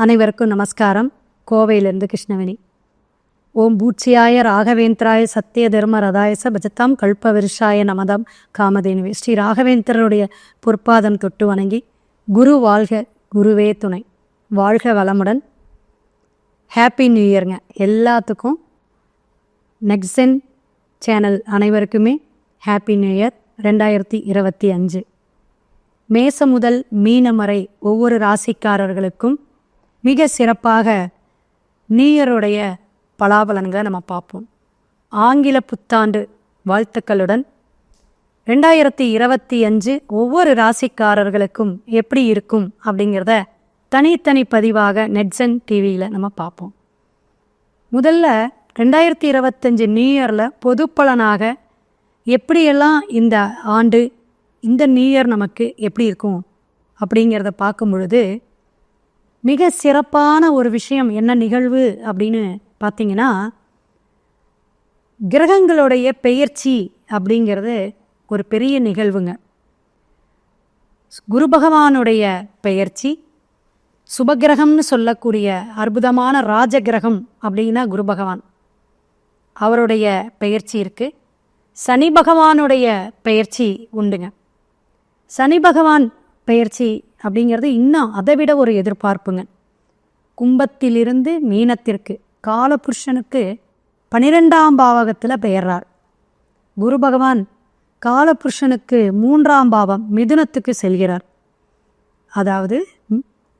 அனைவருக்கும் நமஸ்காரம். கோவையிலிருந்து கிருஷ்ணவேணி. ஓம் பூச்சியாய ராகவேந்திராய சத்திய தர்ம ரதாயச பஜத்தாம் கல்பவிருஷாய நமதாம் காமதேனுவே. ஸ்ரீ ராகவேந்திரருடைய பொற்பாதம் தொட்டு வணங்கி, குரு வாழ்க, குருவே துணை, வாழ்க வளமுடன். ஹாப்பி நியூ இயர்ங்க எல்லாத்துக்கும். நெக்ஸன் சேனல் அனைவருக்குமே ஹாப்பி நியூ இயர் 2025. மேசம் முதல் மீனம் வரை ஒவ்வொரு ராசிக்காரர்களுக்கும் மிக சிறப்பாக நியூ இயருடைய பலாபலன்களை நம்ம பார்ப்போம். ஆங்கில புத்தாண்டு வாழ்த்துக்களுடன் 2025 ஒவ்வொரு ராசிக்காரர்களுக்கும் எப்படி இருக்கும் அப்படிங்கிறத தனித்தனி பதிவாக நெட்சன் டிவியில் நம்ம பார்ப்போம். முதல்ல 2025 நியூ இயரில் பொது பலனாக எப்படியெல்லாம் இந்த ஆண்டு, இந்த நியூ இயர் நமக்கு எப்படி இருக்கும் அப்படிங்கிறத பார்க்கும் பொழுது மிக சிறப்பான ஒரு விஷயம் என்ன நிகழ்வு அப்படின்னு பார்த்தீங்கன்னா, கிரகங்களுடைய பெயர்ச்சி அப்படிங்கிறது ஒரு பெரிய நிகழ்வுங்க. குரு பகவானுடைய பெயர்ச்சி, சுபகிரகம்னு சொல்லக்கூடிய அற்புதமான ராஜகிரகம் அப்படின்னா குரு பகவான், அவருடைய பெயர்ச்சி இருக்குது. சனி பகவானுடைய பெயர்ச்சி உண்டுங்க. சனி பகவான் பெயர்ச்சி அப்படிங்கிறது இன்னும் அதை விட ஒரு எதிர்பார்ப்புங்க. கும்பத்திலிருந்து மீனத்திற்கு காலபுருஷனுக்கு 12ஆம் பாவகத்தில் பெயர்றார். குரு பகவான் காலபுருஷனுக்கு 3ஆம் பாவம் மிதுனத்துக்கு செல்கிறார். அதாவது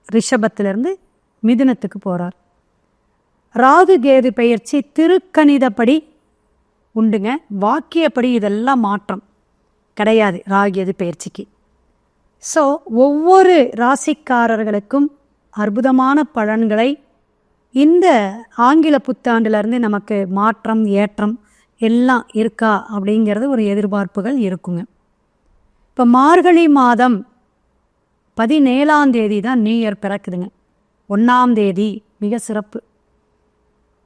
ரிஷபத்திலிருந்து மிதுனத்துக்கு போகிறார். ராகு கேது பெயர்ச்சி திருக்கணிதப்படி உண்டுங்க. வாக்கியப்படி இதெல்லாம் மாற்றம் கிடையாது ராகு கேது பெயர்ச்சிக்கு. ஸோ ஒவ்வொரு ராசிக்காரர்களுக்கும் அற்புதமான பலன்களை இந்த ஆங்கில புத்தாண்டிலிருந்து நமக்கு மாற்றம் ஏற்றம் எல்லாம் இருக்கா அப்படிங்கிறது ஒரு எதிர்பார்ப்புகள் இருக்குங்க. இப்போ மார்கழி மாதம் 17ஆம் தேதி தான் நியூ இயர் பிறக்குதுங்க. 1ஆம் தேதி மிக சிறப்பு,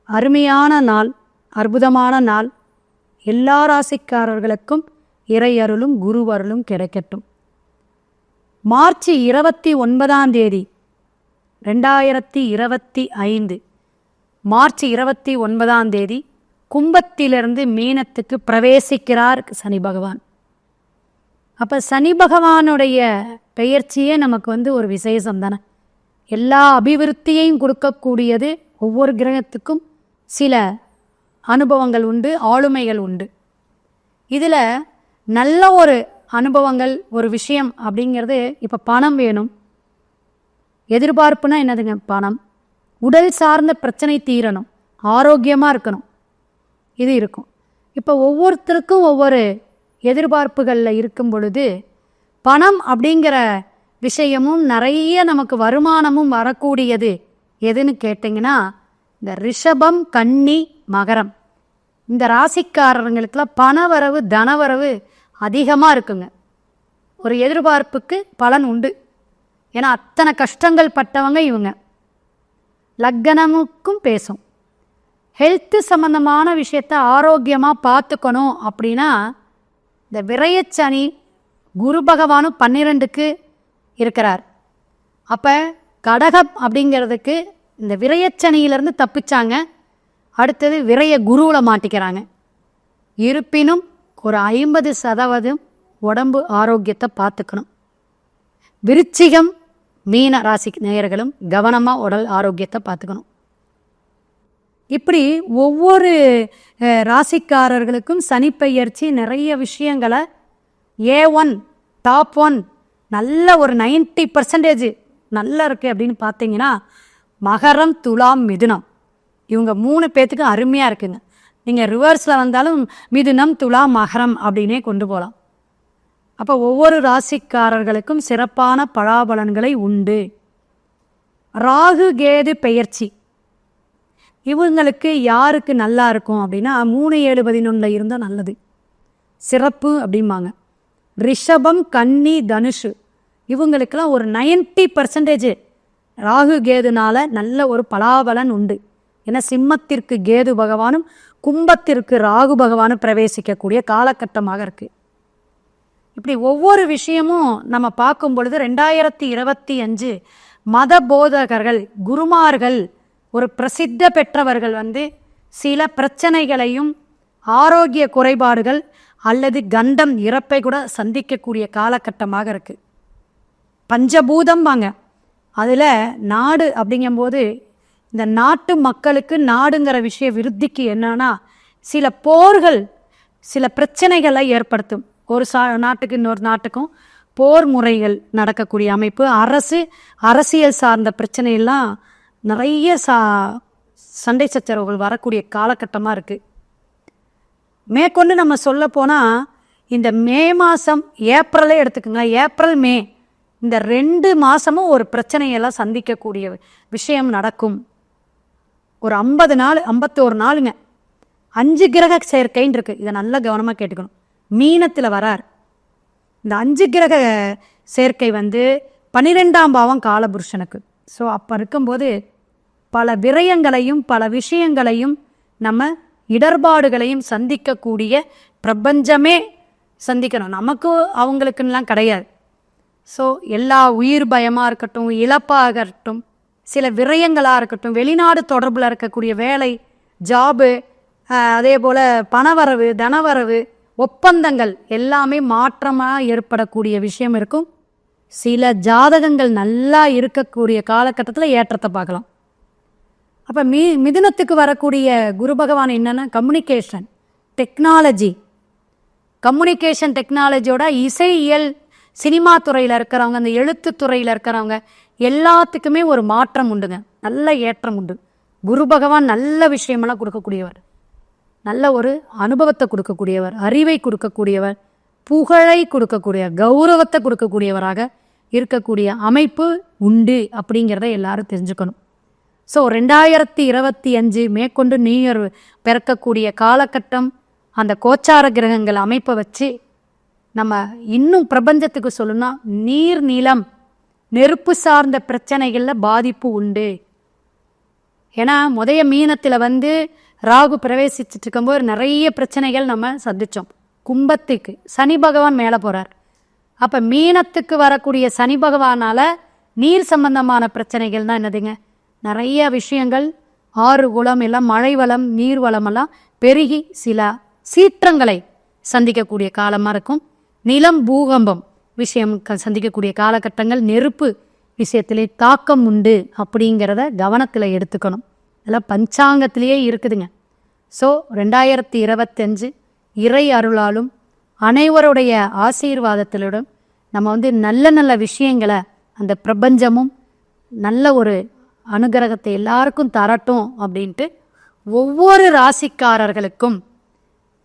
அருமையான நாள், அற்புதமான நாள். எல்லா ராசிக்காரர்களுக்கும் இறையருளும் குருவருளும் கிடைக்கட்டும். மார்ச் 29ஆம் தேதி 2025 மார்ச் 29ஆம் தேதி கும்பத்திலிருந்து மீனத்துக்கு பிரவேசிக்கிறார் சனி பகவான். அப்போ சனி பகவானுடைய பெயர்ச்சியே நமக்கு ஒரு விசேஷம் தானே. எல்லா அபிவிருத்தியையும் கொடுக்கக்கூடியது. ஒவ்வொரு கிரகத்துக்கும் சில அனுபவங்கள் உண்டு, ஆளுமைகள் உண்டு. இதில் நல்ல ஒரு அனுபவங்கள், ஒரு விஷயம் அப்படிங்கிறது, இப்போ பணம் வேணும், எதிர்பார்ப்புனா என்னதுங்க? பணம். உடல் சார்ந்த பிரச்சனை தீரணும், ஆரோக்கியமாக இருக்கணும், இது இருக்கும். இப்போ ஒவ்வொருத்தருக்கும் ஒவ்வொரு எதிர்பார்ப்புகளில் இருக்கும் பொழுது பணம் அப்படிங்கிற விஷயமும் நிறைய நமக்கு வருமானமும் வரக்கூடியது எதுன்னு கேட்டிங்கன்னா, இந்த ரிஷபம், கன்னி, மகரம், இந்த ராசிக்காரர்களுக்கெல்லாம் பணவரவு, தனவரவு அதிகமாக இருக்குங்க. ஒரு எதிர்பார்ப்புக்கு பலன் உண்டு. ஏன்னா அத்தனை கஷ்டங்கள் பட்டவங்க இவங்க. லக்னமுக்கும் பேசும். ஹெல்த்து சம்மந்தமான விஷயத்த ஆரோக்கியமாக பார்த்துக்கணும் அப்படின்னா, இந்த விரயச்சனி குரு பகவானும் 12க்கு இருக்கிறார். அப்போ கடகம் அப்படிங்கிறதுக்கு இந்த விரயச்சனியிலேருந்து தப்பிச்சாங்க. அடுத்தது விரய குருவில் மாட்டிக்கிறாங்க. இருப்பினும் ஒரு 50% உடம்பு ஆரோக்கியத்தை பார்த்துக்கணும். விருச்சிகம், மீன ராசி நேயர்களும் கவனமாக உடல் ஆரோக்கியத்தை பார்த்துக்கணும். இப்படி ஒவ்வொரு ராசிக்காரர்களுக்கும் சனிப்பெயர்ச்சி நிறைய விஷயங்களை A1 டாப் 1 நல்ல ஒரு 90% நல்லா இருக்குது அப்படின்னு பார்த்தீங்கன்னா, மகரம், துலாம், மிதுனம், இவங்க 3 பேர்த்துக்கு அருமையாக இருக்குங்க. நீங்கள் ரிவர்ஸில் வந்தாலும் மிதுனம், துலாம், மகரம் அப்படின்னே கொண்டு போகலாம். அப்போ ஒவ்வொரு ராசிக்காரர்களுக்கும் சிறப்பான பலாபலன்களை உண்டு. ராகு கேது பெயர்ச்சி இவங்களுக்கு யாருக்கு நல்லா இருக்கும் அப்படின்னா, 3, 7, 11 இருந்தால் நல்லது, சிறப்பு அப்படிம்பாங்க. ரிஷபம், கன்னி, தனுஷு இவங்களுக்கெல்லாம் ஒரு 90% ராகு கேதுனால நல்ல ஒரு பலாபலன் உண்டு. ஏன்னா சிம்மத்திற்கு கேது பகவானும் கும்பத்திற்கு ராகு பகவானும் பிரவேசிக்கக்கூடிய காலகட்டமாக இருக்குது. இப்படி ஒவ்வொரு விஷயமும் நம்ம பார்க்கும் பொழுது 2025 மத போதகர்கள், குருமார்கள், ஒரு பிரசித்த பெற்றவர்கள் சில பிரச்சனைகளையும் ஆரோக்கிய குறைபாடுகள் அல்லது கண்டம் இறப்பை கூட சந்திக்கக்கூடிய காலகட்டமாக இருக்குது. பஞ்சபூதம் வாங்க அதில் நாடு அப்படிங்கும்போது இந்த நாட்டு மக்களுக்கு நாடுங்கிற விஷய விருத்திக்கு என்னன்னா சில போர்கள், சில பிரச்சனைகளை ஏற்படுத்தும். ஒரு நாட்டுக்கு இன்னொரு நாட்டுக்கும் போர் முறைகள் நடக்கக்கூடிய அமைப்பு, அரசியல் சார்ந்த பிரச்சனையெல்லாம் நிறைய சண்டை சச்சரவுகள் வரக்கூடிய காலகட்டமாக இருக்குது. மேற்கொண்டு நம்ம சொல்ல போனால் இந்த மே மாதம், ஏப்ரலே எடுத்துக்கோங்க, ஏப்ரல் மே இந்த 2 மாதமும் ஒரு பிரச்சனையெல்லாம் சந்திக்கக்கூடிய விஷயம் நடக்கும். ஒரு 50 நாள் 51 நாளுங்க 5 கிரக சேர்க்கைன்னு இருக்குது. இதை நல்லா கவனமாக கேட்டுக்கணும். மீனத்தில் வரார். இந்த 5 கிரக சேர்க்கை 12ஆம் பாவம் காலபுருஷனுக்கு. ஸோ அப்போ இருக்கும்போது பல விரயங்களையும் பல விஷயங்களையும் நம்ம இடர்பாடுகளையும் சந்திக்கக்கூடிய பிரபஞ்சமே சந்திக்கணும். நமக்கு அவங்களுக்குன்னெலாம் கிடையாது. ஸோ எல்லா உயிர் பயமாக இருக்கட்டும், இழப்பாக இருக்கட்டும், சில விரயங்களாக இருக்கட்டும், வெளிநாடு தொடர்பில் இருக்கக்கூடிய வேலை, ஜாபு, அதே போல் பணவரவு, தனவரவு, ஒப்பந்தங்கள் எல்லாமே மாற்றமாக ஏற்படக்கூடிய விஷயம் இருக்கும். சில ஜாதகங்கள் நல்லா இருக்கக்கூடிய காலகட்டத்தில் ஏற்றத்தை பார்க்கலாம். அப்போ மிதுனத்துக்கு வரக்கூடிய குரு பகவான் என்னென்னா கம்யூனிகேஷன் டெக்னாலஜியோட இசையியல், சினிமா துறையில் இருக்கிறவங்க, அந்த எழுத்து துறையில் இருக்கிறவங்க எல்லாத்துக்குமே ஒரு மாற்றம் உண்டுங்க, நல்ல ஏற்றம் உண்டு. குரு பகவான் நல்ல விஷயமெல்லாம் கொடுக்கக்கூடியவர், நல்ல ஒரு அனுபவத்தை கொடுக்கக்கூடியவர், அறிவை கொடுக்கக்கூடியவர், புகழை கொடுக்கக்கூடியவர், கௌரவத்தை கொடுக்கக்கூடியவராக இருக்கக்கூடிய அமைப்பு உண்டு அப்படிங்கிறத எல்லாரும் தெரிஞ்சுக்கணும். ஸோ 2025 மேற்கொண்டு நியூ இயர் பிறக்கக்கூடிய காலகட்டம், அந்த கோச்சார கிரகங்கள் அமைப்பை வச்சு நம்ம இன்னும் பிரபஞ்சத்துக்கு சொல்லணும்னா நீர், நிலம், நெருப்பு சார்ந்த பிரச்சனைகளில் பாதிப்பு உண்டு. ஏன்னா மீனத்தில் ராகு பிரவேசிச்சுட்டு இருக்கும்போது நிறைய பிரச்சனைகள் நம்ம சந்தித்தோம். கும்பத்துக்கு சனி பகவான் மேலே போகிறார். அப்போ மீனத்துக்கு வரக்கூடிய சனி பகவானால் நீர் சம்பந்தமான பிரச்சனைகள் தான் என்னதுங்க, நிறைய விஷயங்கள், ஆறு குளம் எல்லாம், மழை வளம், நீர் வளமெல்லாம் பெருகி சில சீற்றங்களை சந்திக்கக்கூடிய காலமாக இருக்கும். நிலம், பூகம்பம் விஷயம் சந்திக்கக்கூடிய காலகட்டங்கள், நெருப்பு விஷயத்திலே தாக்கம் உண்டு அப்படிங்கிறத கவனத்தில் எடுத்துக்கணும். இதெல்லாம் பஞ்சாங்கத்திலேயே இருக்குதுங்க. ஸோ 2025 இறை அருளாலும் அனைவருடைய ஆசீர்வாதத்திலும் நம்ம நல்ல நல்ல விஷயங்களை அந்த பிரபஞ்சமும் நல்ல ஒரு அனுகிரகத்தை எல்லாருக்கும் தரட்டும் அப்படின்ட்டு ஒவ்வொரு ராசிக்காரர்களுக்கும்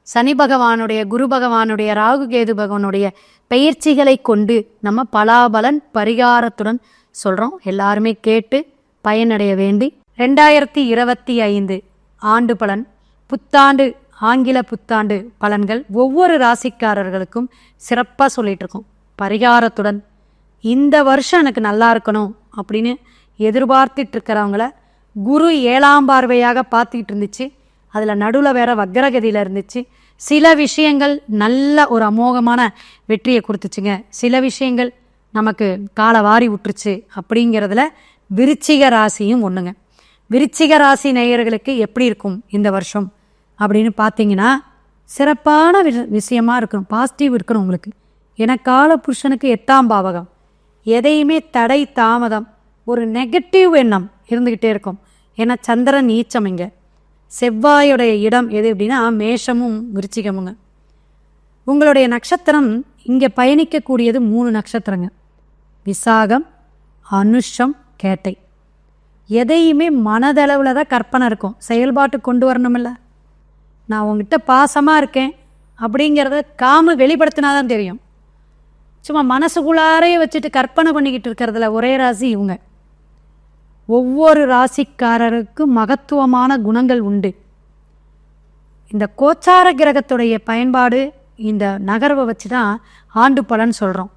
சனி பகவானுடைய, குரு பகவானுடைய, ராகு கேது பகவானுடைய பயிற்சிகளை கொண்டு நம்ம பலாபலன் பரிகாரத்துடன் சொல்கிறோம். எல்லாருமே கேட்டு பயனடைய வேண்டி 2025 ஆண்டு பலன், புத்தாண்டு, ஆங்கில புத்தாண்டு பலன்கள் ஒவ்வொரு ராசிக்காரர்களுக்கும் சிறப்பாக சொல்லிட்டு இருக்கோம். பரிகாரத்துடன் இந்த வருஷம் எனக்கு நல்லா இருக்கணும் அப்படின்னு எதிர்பார்த்துட்டு இருக்கிறவங்கள குரு 7ஆம் பார்வையாக பார்த்துக்கிட்டு இருந்துச்சு. அதில் நடுவில் வேற வக்ரகதியில் இருந்துச்சு. சில விஷயங்கள் நல்ல ஒரு அமோகமான வெற்றியை கொடுத்துச்சுங்க, சில விஷயங்கள் நமக்கு காலை வாரி விட்டுருச்சு. அப்படிங்கிறதுல விருச்சிக ராசியும் ஒன்றுங்க. விருச்சிக ராசி நேயர்களுக்கு எப்படி இருக்கும் இந்த வருஷம் அப்படின்னு பார்த்தீங்கன்னா, சிறப்பான விஷயமா இருக்கணும், பாசிட்டிவ் இருக்கணும் உங்களுக்கு. ஏன்னா கால புருஷனுக்கு 8ஆம் பாவகம், எதையுமே தடை தாமதம், ஒரு நெகட்டிவ் எண்ணம் இருந்துக்கிட்டே இருக்கும். ஏன்னா சந்திரன் நீச்சம், இங்கே செவ்வாயுடைய இடம் எது அப்படின்னா மேஷமும் விருச்சிகமுங்க. உங்களுடைய நட்சத்திரம் இங்கே பயணிக்கக்கூடியது 3 நட்சத்திரங்க, விசாகம், அனுஷம், கேட்டை. எதையுமே மனதளவில் தான் கற்பனை இருக்கும், செயல்பாட்டு கொண்டு வரணுமில்ல. நான் உங்ககிட்ட பாசமாக இருக்கேன் அப்படிங்கிறத காம வெளிப்படுத்தினாதான் தெரியும். சும்மா மனசுக்குள்ளாரே வச்சுட்டு கற்பனை பண்ணிக்கிட்டு இருக்கிறதுல ஒரே ராசி இவங்க. ஒவ்வொரு ராசிக்காரருக்கும் மகத்துவமான குணங்கள் உண்டு. இந்த கோச்சார கிரகத்துடைய பயன்பாடு, இந்த நகர்வை வச்சு தான் ஆண்டு பலன் சொல்கிறோம்.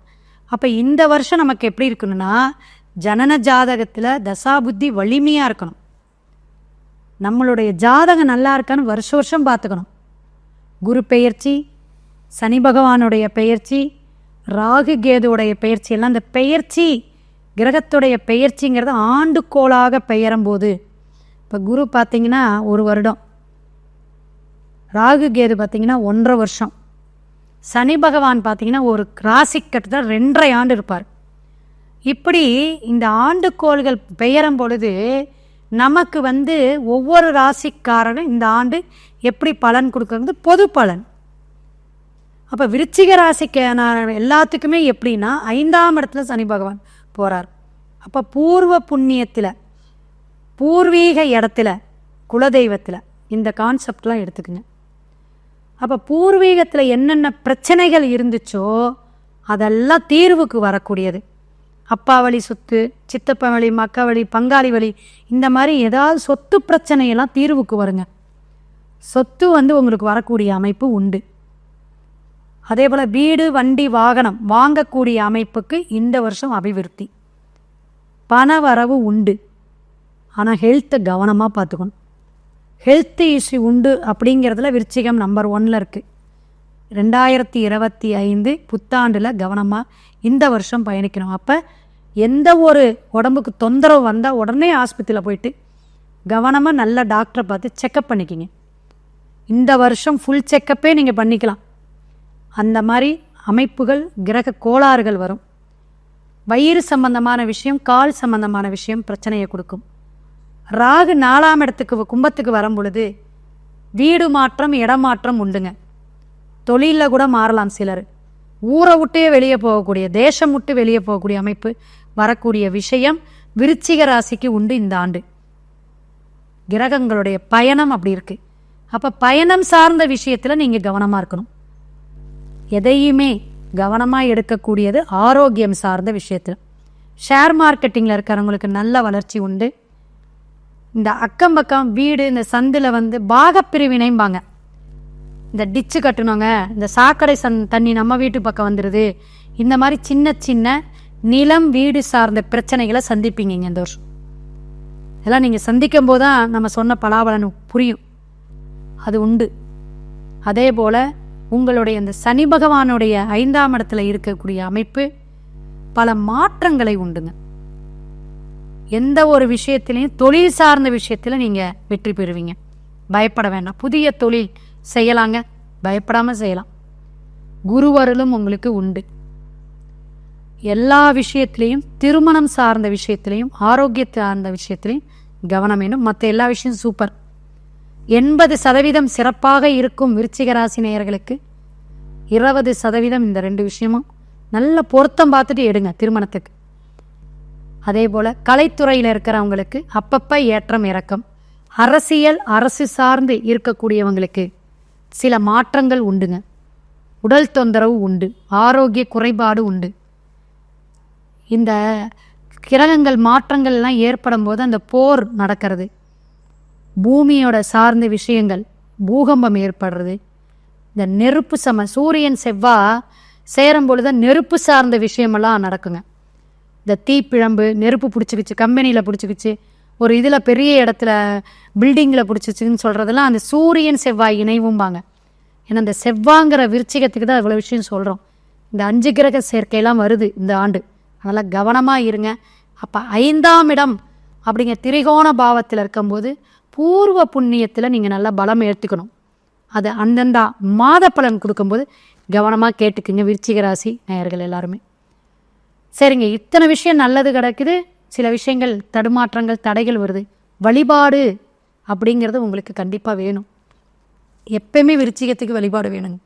அப்போ இந்த வருஷம் நமக்கு எப்படி இருக்கணும்னா, ஜனன ஜாதகத்தில் தசாபுத்தி வலிமையாக இருக்கணும். நம்மளுடைய ஜாதகம் நல்லா இருக்கான்னு வருஷம் பார்த்துக்கணும். குரு பெயர்ச்சி, சனி பகவானுடைய பெயர்ச்சி, ராகு கேதுவுடைய பெயர்ச்சி எல்லாம், இந்த பெயர்ச்சி கிரகத்துடைய பெயர்ச்சிங்கிறது ஆண்டுக்கோளாக பெயரும்போது, இப்போ குரு பார்த்திங்கன்னா 1 வருடம், ராகு கேது பார்த்திங்கன்னா 1.5 வருஷம், சனி பகவான் பார்த்திங்கன்னா ஒரு ராசிக்கட்டத்தில் 2.5 ஆண்டு இருப்பார். இப்படி இந்த ஆண்டுக்கோள்கள் பெயரும் பொழுது நமக்கு ஒவ்வொரு ராசிக்காரரும் இந்த ஆண்டு எப்படி பலன் கொடுக்குறது பொது பலன். அப்போ விருச்சிக ராசிக்கான எல்லாத்துக்குமே எப்படின்னா 5ஆம் இடத்துல சனி பகவான் போகிறார். அப்போ பூர்வ புண்ணியத்தில், பூர்வீக இடத்துல, குலதெய்வத்தில் இந்த கான்செப்ட்லாம் எடுத்துக்குங்க. அப்போ பூர்வீகத்தில் என்னென்ன பிரச்சனைகள் இருந்துச்சோ அதெல்லாம் தீர்வுக்கு வரக்கூடியது. அப்பா வழி சொத்து, சித்தப்பா வழி, மக்கா வழி, பங்காளி வழி, இந்த மாதிரி ஏதாவது சொத்து பிரச்சனையெல்லாம் தீர்வுக்கு வருங்க. சொத்து உங்களுக்கு வரக்கூடிய அமைப்பு உண்டு. அதே போல் வீடு, வண்டி, வாகனம் வாங்கக்கூடிய அமைப்புக்கு இந்த வருஷம் அபிவிருத்தி, பண வரவு உண்டு. ஆனால் ஹெல்த்தை கவனமாக பார்த்துக்கணும். ஹெல்த் இஷ்யூ உண்டு அப்படிங்கிறதுல விருச்சிகம் நம்பர் 1ல் இருக்குது. 2025 புத்தாண்டில் கவனமாக இந்த வருஷம் பயணிக்கணும். அப்போ எந்த ஒரு உடம்புக்கு தொந்தரவு வந்தால் உடனே ஆஸ்பத்திரியில் போயிட்டு கவனமாக நல்ல டாக்டரை பார்த்து செக்கப் பண்ணிக்கிங்க. இந்த வருஷம் ஃபுல் செக்கப்பே நீங்கள் பண்ணிக்கலாம். அந்த மாதிரி அமைப்புகள், கிரக கோளாறுகள் வரும். வயிறு சம்பந்தமான விஷயம், கால் சம்பந்தமான விஷயம் பிரச்சனையை கொடுக்கும். ராகு 4ஆம் இடத்துக்கு கும்பத்துக்கு வரும் பொழுது வீடு மாற்றம், இடமாற்றம் உண்டுங்க. தொழிலில் கூட மாறலாம். சிலர் ஊரை விட்டே வெளியே போகக்கூடிய, தேசம் விட்டு வெளியே போகக்கூடிய அமைப்பு வரக்கூடிய விஷயம் விருச்சிக ராசிக்கு உண்டு இந்த ஆண்டு. கிரகங்களுடைய பயணம் அப்படி இருக்கு. அப்போ பயணம் சார்ந்த விஷயத்தில் நீங்கள் கவனமாக இருக்கணும். எதையுமே கவனமாக எடுக்கக்கூடியது ஆரோக்கியம் சார்ந்த விஷயத்தில். ஷேர் மார்க்கெட்டிங்கில் இருக்கிறவங்களுக்கு நல்ல வளர்ச்சி உண்டு. இந்த அக்கம் பக்கம் வீடு, இந்த சந்தில் பாகப்பிரிவினைம்பாங்க. இந்த டிச்சு கட்டணுங்க, இந்த சாக்கடை தண்ணி நம்ம வீட்டு பக்கம் வந்துடுது, இந்த மாதிரி சின்ன சின்ன நிலம் வீடு சார்ந்த பிரச்சனைகளை சந்திப்பீங்க இந்த வருஷம். இதெல்லாம் நீங்கள் சந்திக்கும் போது தான் நம்ம சொன்ன பலாபலன் புரியும். அது உண்டு. அதே போல் உங்களுடைய இந்த சனி பகவானுடைய 5ஆம் இடத்துல இருக்கக்கூடிய அமைப்பு பல மாற்றங்களை உண்டுங்க. எந்த ஒரு விஷயத்திலையும் தொழில் சார்ந்த விஷயத்தில் நீங்கள் வெற்றி பெறுவீங்க. பயப்பட வேண்டாம். புதிய தொழில் செய்யலாங்க, பயப்படாமல் செய்யலாம். குருவருளும் உங்களுக்கு உண்டு. எல்லா விஷயத்திலையும், திருமணம் சார்ந்த விஷயத்திலையும், ஆரோக்கியத்தை சார்ந்த விஷயத்திலையும் கவனம் வேணும். மற்ற எல்லா விஷயம் சூப்பர். 80% சிறப்பாக இருக்கும் விருச்சிக ராசி நேயர்களுக்கு 20% இந்த 2 விஷயமும் நல்ல பொருத்தம் பார்த்துட்டு எடுங்க திருமணத்துக்கு. அதே போல் கலைத்துறையில் இருக்கிறவங்களுக்கு அப்பப்போ ஏற்றம் இறக்கம். அரசியல், அரசு சார்ந்து இருக்கக்கூடியவங்களுக்கு சில மாற்றங்கள் உண்டுங்க. உடல் தொந்தரவு உண்டு, ஆரோக்கிய குறைபாடு உண்டு. இந்த கிரகங்கள் மாற்றங்கள்லாம் ஏற்படும் போது அந்த போர் நடக்கிறது, பூமியோட சார்ந்த விஷயங்கள், பூகம்பம் ஏற்படுறது, இந்த நெருப்பு சூரியன் செவ்வாய் சேரும் பொழுது நெருப்பு சார்ந்த விஷயமெல்லாம் நடக்குங்க. இந்த தீப்பிழம்பு, நெருப்பு பிடிச்சிக்கிச்சு, கம்பெனியில் பிடிச்சிக்கிச்சு, ஒரு இதில் பெரிய இடத்துல பில்டிங்கில் பிடிச்சிச்சின்னு சொல்கிறதெல்லாம் அந்த சூரியன் செவ்வாய் இணைவும்பாங்க. ஏன்னா இந்த செவ்வாங்கிற விருச்சிகத்துக்கு தான் இவ்வளோ விஷயம் சொல்கிறோம். இந்த 5 கிரக சேர்க்கையெல்லாம் வருது இந்த ஆண்டு. அதனால் கவனமாக இருங்க. அப்போ 5ஆம் இடம் அப்படிங்கிற திரிகோண பாவத்தில் இருக்கும்போது பூர்வ புண்ணியத்தில் நீங்கள் நல்லா பலம் ஏற்றுக்கணும். அது அந்தந்த மாத பலன் கொடுக்கும்போது கவனமாக கேட்டுக்குங்க விருச்சிக ராசி நேயர்கள் எல்லாருமே. சரிங்க, இத்தனை விஷயம் நல்லது கிடக்குது, சில விஷயங்கள் தடுமாற்றங்கள், தடைகள் வருது. வழிபாடு அப்படிங்கிறது உங்களுக்கு கண்டிப்பாக வேணும். எப்பயுமே விருச்சிகத்துக்கு வழிபாடு வேணுங்க.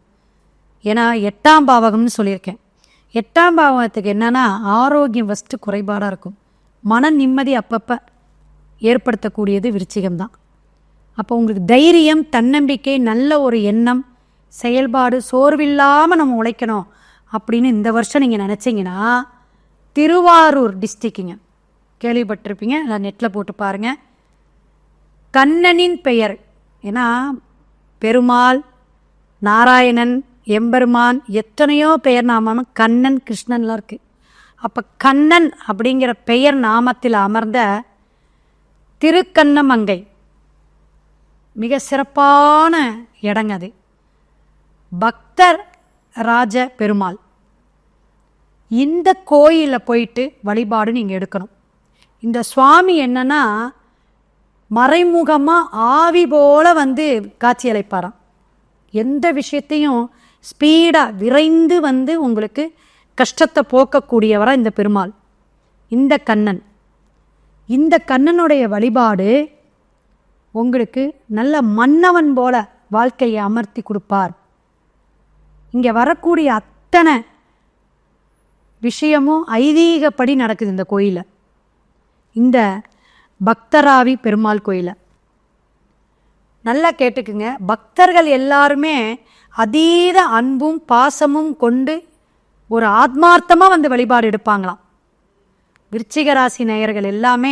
ஏன்னா 8ஆம் பாவகம்னு சொல்லியிருக்கேன். 8ஆம் பாவகத்துக்கு என்னென்னா ஆரோக்கியம் ஃபஸ்ட்டு குறைபாடாக இருக்கும். மன நிம்மதி அப்பப்போ ஏற்படுத்தக்கூடியது விருச்சிகம்தான். அப்போ உங்களுக்கு தைரியம், தன்னம்பிக்கை, நல்ல ஒரு எண்ணம், செயல்பாடு, சோர்வில்லாமல் நம்ம உழைக்கணும் அப்படின்னு இந்த வருஷம் நீங்கள் நினச்சிங்கன்னா திருவாரூர் டிஸ்ட்ரிக்டுங்க, கேள்விப்பட்டிருப்பீங்க, இல்லை நெட்டில் போட்டு பாருங்கள். கண்ணனின் பெயர், ஏன்னா பெருமாள், நாராயணன், எம்பெருமான், எத்தனையோ பெயர் நாமம், கண்ணன், கிருஷ்ணன்லாம் இருக்குது. அப்போ கண்ணன் அப்படிங்கிற பெயர் நாமத்தில் அமர்ந்த திருக்கண்ணமங்கை மிக சிறப்பான இடங்க. அது பக்தர் ராஜ பெருமாள். இந்த கோயிலில் போயிட்டு வழிபாடு நீங்கள் எடுக்கணும். இந்த சுவாமி என்னன்னா மறைமுகமாக ஆவி போல வந்து காட்சி அளிப்பாராம். எந்த விஷயத்தையும் ஸ்பீடாக விரைந்து வந்து உங்களுக்கு கஷ்டத்தை போக்கக்கூடியவராக இந்த பெருமாள், இந்த கண்ணன். இந்த கண்ணனுடைய வழிபாடு உங்களுக்கு நல்ல மன்னவன் போல வாழ்க்கையை அமர்த்தி கொடுப்பார். இங்கே வரக்கூடிய அத்தனை விஷயமும் ஐதீகப்படி நடக்குது இந்த கோயிலில், இந்த பக்தராவி பெருமாள் கோயிலில். நல்லா கேட்டுக்குங்க, பக்தர்கள் எல்லாருமே அதீத அன்பும் பாசமும் கொண்டு ஒரு ஆத்மார்த்தமாக வந்து வழிபாடு எடுப்பாங்களாம். விருச்சிக ராசி நேயர்கள் எல்லாமே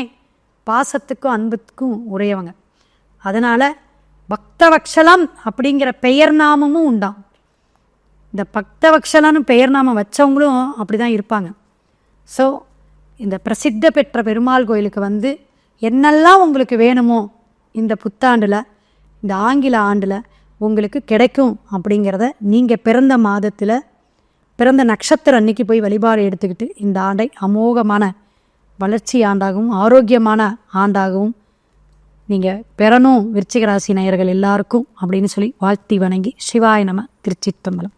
பாசத்துக்கும் அன்புக்கும் உடையவங்க. அதனால் பக்தவக்ஷலம் அப்படிங்கிற பெயர் நாமமும் உண்டாம். இந்த பக்தவக்ஷலன்னு பெயர் நாமம் வச்சவங்களும் அப்படி தான் இருப்பாங்க. ஸோ இந்த பிரசித்த பெற்ற பெருமாள் கோயிலுக்கு வந்து என்னெல்லாம் உங்களுக்கு வேணுமோ இந்த புத்தாண்டில், இந்த ஆங்கில ஆண்டில் உங்களுக்கு கிடைக்கும் அப்படிங்கிறத நீங்கள் பிறந்த மாதத்தில் பிறந்த நட்சத்திரம் அன்னைக்கு போய் வழிபாடு எடுத்துக்கிட்டு இந்த ஆண்டை அமோகமான வளர்ச்சி ஆண்டாகவும் ஆரோக்கியமான ஆண்டாகவும் நீங்கள் பெறணும் விருச்சிக ராசி நேயர்கள் எல்லாருக்கும் அப்படின்னு சொல்லி வாழ்த்தி வணங்கி சிவாய நம. திருச்சிற்றம்பலம்.